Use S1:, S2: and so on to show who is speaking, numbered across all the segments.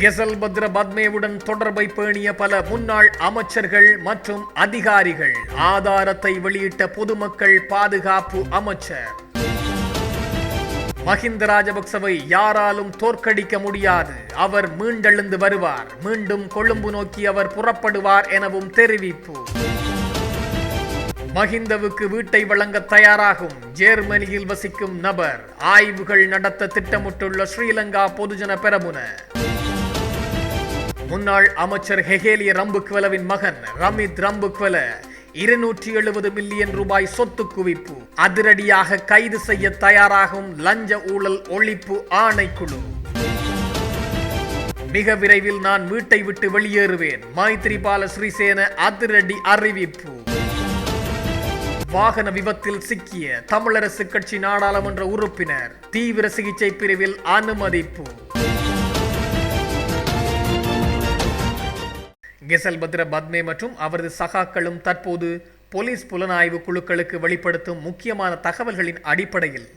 S1: கெசல்பத்ர பத்மேவுடன் தொடர்பை பேணிய பல முன்னாள் அமைச்சர்கள் மற்றும் அதிகாரிகள். ஆதாரத்தை வெளியிட்ட பொதுமக்கள் பாதுகாப்பு அமைச்சர். மஹிந்த ராஜபக்சவை யாராலும் தோற்கடிக்க முடியாது, அவர் மீண்டெழுந்து வருவார், மீண்டும் கொழும்பு நோக்கி அவர் புறப்படுவார் எனவும் தெரிவிப்பு. மஹிந்தவுக்கு வீட்டை வழங்க தயாராகும் ஜெர்மனியில் வசிக்கும் நபர். ஆய்வுகள் நடத்த திட்டமிட்டுள்ள ஸ்ரீலங்கா பொதுஜன பெரமுன. முன்னாள் அமைச்சர் ஹெகேலிய ரம்புக்வெலவின் மகன் ரமித் ரம்புக்வெல 270 மில்லியன் ரூபாய் சொத்து குவிப்பு. அதிரடியாக கைது செய்ய தயாராகும் லஞ்ச ஊழல் ஒழிப்பு ஆணைக்குழு. மிக விரைவில் நான் வீட்டை விட்டு வெளியேறுவேன், மைத்ரிபால சிறிசேன அதிரடி அறிவிப்பு. வாகன விபத்தில் சிக்கிய தமிழரசு கட்சி நாடாளுமன்ற உறுப்பினர் தீவிர சிகிச்சை பிரிவில் அனுமதிப்பு. கெசல்பத்ர பத்மே மற்றும் அவரது சகாக்களும் தற்போது போலீஸ் புலனாய்வு குழுக்களுக்கு வெளிப்படுத்தும் முக்கியமான தகவல்களின் அடிப்படையில்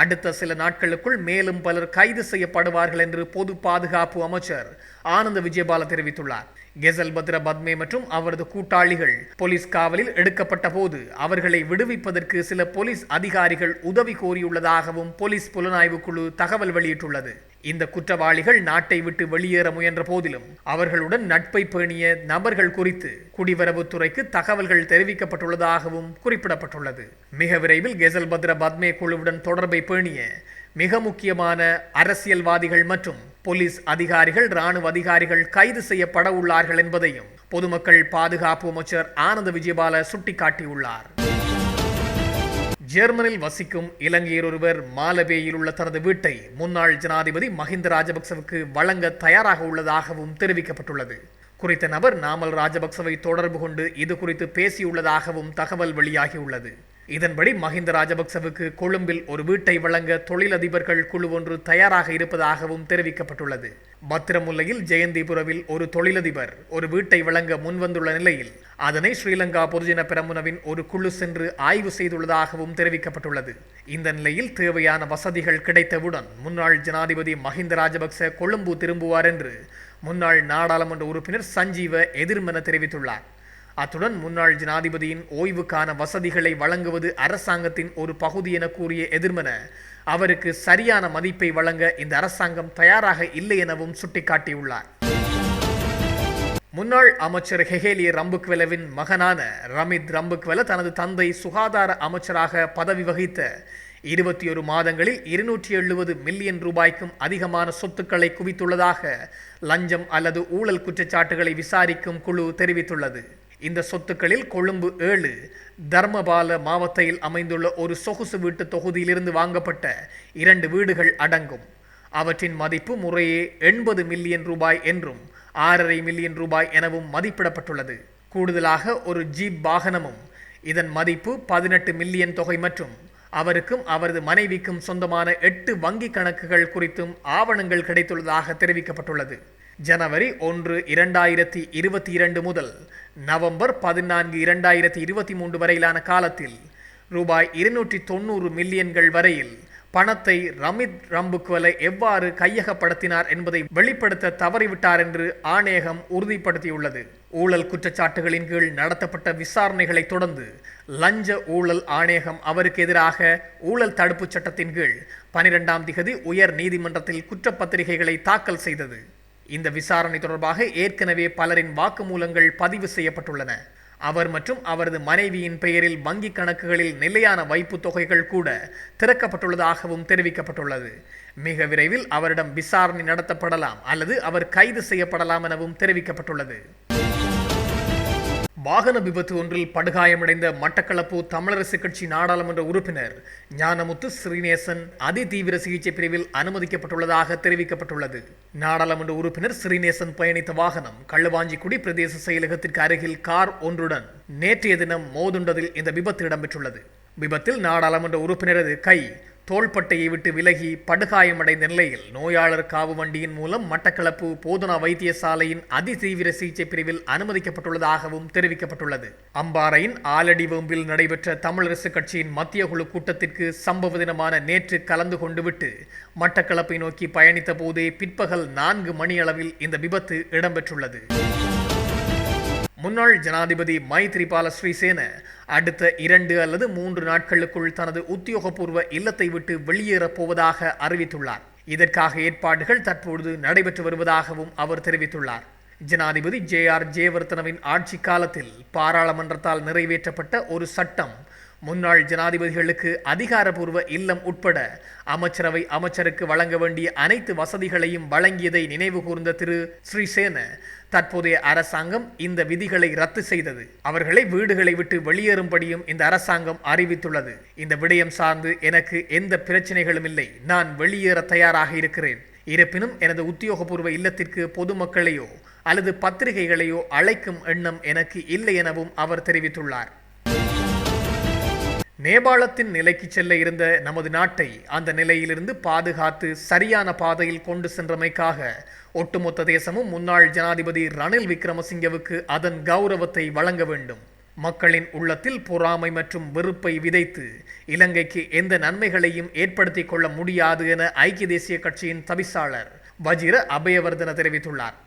S1: அடுத்த சில நாட்களுக்குள் மேலும் பலர் கைது செய்யப்படுவார்கள் என்று பொது பாதுகாப்பு அமைச்சர் ஆனந்த விஜயபால தெரிவித்துள்ளார். கெசல்பத்ர பத்மே மற்றும் அவரது கூட்டாளிகள் போலீஸ் காவலில் எடுக்கப்பட்ட போது அவர்களை விடுவிப்பதற்கு சில போலீஸ் அதிகாரிகள் உதவி கோரியுள்ளதாகவும் போலீஸ் புலனாய்வு குழு தகவல் வெளியிட்டுள்ளது. இந்த குற்றவாளிகள் நாட்டை விட்டு வெளியேற முயன்ற போதிலும் அவர்களுடன் நட்பை பேணிய நபர்கள் குறித்து குடிவரவுத்துறைக்கு தகவல்கள் தெரிவிக்கப்பட்டுள்ளதாகவும் குறிப்பிடப்பட்டுள்ளது. மிக விரைவில் கெசல்பத்ர பத்மே குழுவுடன் தொடர்பை பேணிய மிக முக்கியமான அரசியல்வாதிகள் மற்றும் போலீஸ் அதிகாரிகள், இராணுவ அதிகாரிகள் கைது செய்யப்பட உள்ளார்கள் என்பதையும் பொதுமக்கள் பாதுகாப்பு அமைச்சர் ஆனந்த விஜயபால சுட்டிக்காட்டியுள்ளார். ஜெர்மனியில் வசிக்கும் இலங்கையர் ஒருவர் மாலபேயில் உள்ள தனது வீட்டை முன்னாள் ஜனாதிபதி மஹிந்த ராஜபக்சவுக்கு வழங்க தயாராக உள்ளதாகவும் தெரிவிக்கப்பட்டுள்ளது. குறித்த நபர் நாமல் ராஜபக்சவை தொடர்பு கொண்டு இது குறித்து பேசியுள்ளதாகவும் தகவல் வெளியாகியுள்ளது. இதன்படி மஹிந்த ராஜபக்சவுக்கு கொழும்பில் ஒரு வீட்டை வழங்க தொழிலதிபர்கள் குழு ஒன்று தயாராக இருப்பதாகவும் தெரிவிக்கப்பட்டுள்ளது. பத்திரமுல்லையில் ஜெயந்திபுரவில் ஒரு தொழிலதிபர் ஒரு வீட்டை வழங்க முன்வந்துள்ள நிலையில் அதனை ஸ்ரீலங்கா பொதுஜன பெரமுனவின் ஒரு குழு சென்று ஆய்வு செய்துள்ளதாகவும் தெரிவிக்கப்பட்டுள்ளது. இந்த நிலையில் தேவையான வசதிகள் கிடைத்தவுடன் முன்னாள் ஜனாதிபதி மஹிந்த ராஜபக்ச கொழும்பு திரும்புவார் என்று முன்னாள் நாடாளுமன்ற உறுப்பினர் சஞ்சீவ எதிர்மென தெரிவித்துள்ளார். அத்துடன் முன்னாள் ஜனாதிபதியின் ஓய்வுக்கான வசதிகளை வழங்குவது அரசாங்கத்தின் ஒரு பகுதி என கூறிய எதிர்மென அவருக்கு சரியான மதிப்பை வழங்க இந்த அரசாங்கம் தயாராக இல்லை எனவும் சுட்டிக்காட்டியுள்ளார். முன்னாள் அமைச்சர் ஹெகேலிய ரம்புக்வெலவின் மகனான ரமித் ரம்புக்வெல தனது தந்தை சுகாதார அமைச்சராக பதவி வகித்த 21 மாதங்களில் 270 மில்லியன் ரூபாய்க்கும் அதிகமான சொத்துக்களை குவித்துள்ளதாக லஞ்சம் அல்லது ஊழல் குற்றச்சாட்டுகளை விசாரிக்கும் குழு தெரிவித்துள்ளது. இந்த சொத்துக்களில் கொழும்பு 7 தர்மபால மாவட்டத்தில் அமைந்துள்ள ஒரு சொகுசு வீட்டு தொகுதியிலிருந்து வாங்கப்பட்ட 2 வீடுகள் அடங்கும். அவற்றின் மதிப்பு முறையே 80 மில்லியன் ரூபாய் என்றும் 6.5 மில்லியன் ரூபாய் எனவும் மதிப்பிடப்பட்டுள்ளது. கூடுதலாக ஒரு ஜீப் வாகனமும் இதன் மதிப்பு 18 மில்லியன் தொகை மற்றும் அவருக்கும் அவரது மனைவிக்கும் சொந்தமான 8 வங்கி கணக்குகள் குறித்தும் ஆவணங்கள் கிடைத்துள்ளதாக தெரிவிக்கப்பட்டுள்ளது. ஜனவரி 1, 2022 முதல் நவம்பர் 14, 2023 வரையிலான காலத்தில் ரூபாய் 290 மில்லியன்கள் வரையில் பணத்தை ரமித் ரம்புக்வெல எவ்வாறு கையகப்படுத்தினார் என்பதை வெளிப்படுத்த தவறிவிட்டார் என்று ஆணையகம் உறுதிப்படுத்தியுள்ளது. ஊழல் குற்றச்சாட்டுகளின் கீழ் நடத்தப்பட்ட விசாரணைகளை தொடர்ந்து லஞ்ச ஊழல் ஆணையகம் அவருக்கு எதிராக ஊழல் தடுப்பு சட்டத்தின் கீழ் 12ஆம் திகதி உயர் நீதிமன்றத்தில் குற்றப்பத்திரிகைகளை தாக்கல் செய்தது. இந்த விசாரணை தொடர்பாக ஏற்கனவே பலரின் வாக்குமூலங்கள் பதிவு செய்யப்பட்டுள்ளன. அவர் மற்றும் அவரது மனைவியின் பெயரில் வங்கி கணக்குகளில் நிலையான வைப்பு தொகைகள் கூட திறக்கப்பட்டுள்ளதாகவும் தெரிவிக்கப்பட்டுள்ளது. மிக விரைவில் அவரிடம் விசாரணை நடத்தப்படலாம் அல்லது அவர் கைது செய்யப்படலாம் எனவும் தெரிவிக்கப்பட்டுள்ளது. வாகன விபத்து ஒன்றில் படுகாயமடைந்த மட்டக்களப்பு தமிழரசு கட்சி நாடாளுமன்ற உறுப்பினர் ஞானமுத்து ஸ்ரீநேசன் அதிதீவிர சிகிச்சை பிரிவில் அனுமதிக்கப்பட்டுள்ளதாக தெரிவிக்கப்பட்டுள்ளது. நாடாளுமன்ற உறுப்பினர் ஸ்ரீநேசன் பயணித்த வாகனம் களுவாஞ்சிக்குடி பிரதேச செயலகத்திற்கு அருகில் கார் ஒன்றுடன் நேற்றைய தினம் மோதுண்டதில் இந்த விபத்து இடம்பெற்றுள்ளது. விபத்தில் நாடாளுமன்ற உறுப்பினரது கை தோள்பட்டையை விட்டு விலகி படுகாயமடைந்த நிலையில் நோயாளர் காவு வண்டியின் மூலம் மட்டக்களப்பு போதனா வைத்தியசாலையின் அதிதீவிர சிகிச்சை பிரிவில் அனுமதிக்கப்பட்டுள்ளதாகவும் தெரிவிக்கப்பட்டுள்ளது. அம்பாறையின் ஆலடி வேம்பில் நடைபெற்ற தமிழரசு கட்சியின் மத்திய குழு கூட்டத்திற்கு சம்பவ தினமான நேற்று கலந்து கொண்டு விட்டு மட்டக்களப்பை நோக்கி பயணித்த போதே பிற்பகல் 4 மணி அளவில் இந்த விபத்து இடம்பெற்றுள்ளது. முன்னாள் ஜனாதிபதி மைத்ரிபால ஸ்ரீசேன அடுத்த 2 அல்லது 3 நாட்களுக்குள் தனது உத்தியோகபூர்வ இல்லத்தை விட்டு வெளியேறப் போவதாக அறிவித்துள்ளார். இதற்காக ஏற்பாடுகள் தற்பொழுது நடைபெற்று வருவதாகவும் அவர் தெரிவித்துள்ளார். ஜனாதிபதி JR ஜெயவர்தனவின் ஆட்சி காலத்தில் பாராளுமன்றத்தால் நிறைவேற்றப்பட்ட ஒரு சட்டம் முன்னாள் ஜனாதிபதிகளுக்கு அதிகாரப்பூர்வ இல்லம் உட்பட அமைச்சரவை அமைச்சருக்கு வழங்க வேண்டிய அனைத்து வசதிகளையும் வழங்கியதை நினைவு கூர்ந்த திரு ஸ்ரீசேன தற்போதைய அரசாங்கம் இந்த விதிகளை ரத்து செய்தது. அவர்களை வீடுகளை விட்டு வெளியேறும்படியும் இந்த அரசாங்கம் அறிவித்துள்ளது. இந்த விடயம் சார்ந்து எனக்கு எந்த பிரச்சனைகளும் இல்லை. நான் வெளியேற தயாராக இருக்கிறேன். இருப்பினும் எனது உத்தியோகபூர்வ இல்லத்திற்கு பொதுமக்களையோ அல்லது பத்திரிகைகளையோ அழைக்கும் எண்ணம் எனக்கு இல்லை எனவும் அவர் தெரிவித்துள்ளார். நேபாளத்தின் நிலைக்கு செல்ல இருந்த நமது நாட்டை அந்த நிலையிலிருந்து பாதுகாத்து சரியான பாதையில் கொண்டு சென்றமைக்காக ஒட்டுமொத்த தேசமும் முன்னாள் ஜனாதிபதி ரணில் விக்ரமசிங்கவுக்கு அதன் கௌரவத்தை வழங்க வேண்டும். மக்களின் உள்ளத்தில் பொறாமை மற்றும் வெறுப்பை விதைத்து இலங்கைக்கு எந்த நன்மைகளையும் ஏற்படுத்தி கொள்ள முடியாது என ஐக்கிய தேசிய கட்சியின் தவிசாளர் வஜிர அபயவர்தன தெரிவித்துள்ளார்.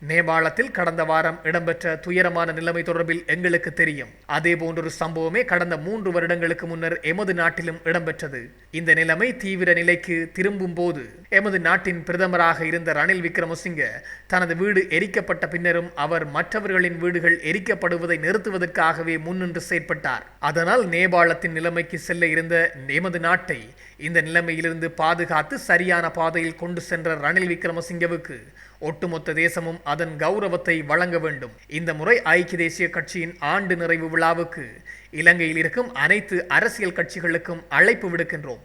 S1: நேபாளத்தில் கடந்த வாரம் இடம்பெற்ற துயரமான நிலைமை தொடர்பில் எங்களுக்கு தெரியும். அதே போன்றொரு சம்பவமே கடந்த 3 வருடங்களுக்கு முன்னர் எமது நாட்டிலும் இடம்பெற்றது. இந்த நிலைமை தீவிர நிலைக்கு திரும்பும் போது எமது நாட்டின் பிரதமராக இருந்த ரணில் விக்ரமசிங்க தனது வீடு எரிக்கப்பட்ட பின்னரும் அவர் மற்றவர்களின் வீடுகள் எரிக்கப்படுவதை நிறுத்துவதற்காகவே முன்னின்று செயற்பட்டார். அதனால் நேபாளத்தின் நிலைமைக்கு செல்ல இருந்த எமது நாட்டை இந்த நிலைமையிலிருந்து பாதுகாத்து சரியான பாதையில் கொண்டு சென்ற ரணில் விக்ரமசிங்கவுக்கு ஒட்டுமொத்த தேசமும் அதன் கௌரவத்தை வழங்க வேண்டும். இந்த முறை ஐக்கிய தேசிய கட்சியின் ஆண்டு நிறைவு விழாவுக்கு இலங்கையில் இருக்கும் அனைத்து அரசியல் கட்சிகளுக்கும் அழைப்பு விடுக்கின்றோம்.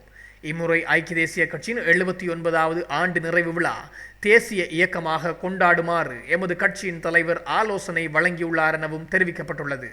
S1: இம்முறை ஐக்கிய தேசிய கட்சியின் 79வது ஆண்டு நிறைவு விழா தேசிய இயக்கமாக கொண்டாடுமாறு எமது கட்சியின் தலைவர் ஆலோசனை வழங்கியுள்ளார் எனவும் தெரிவிக்கப்பட்டுள்ளது.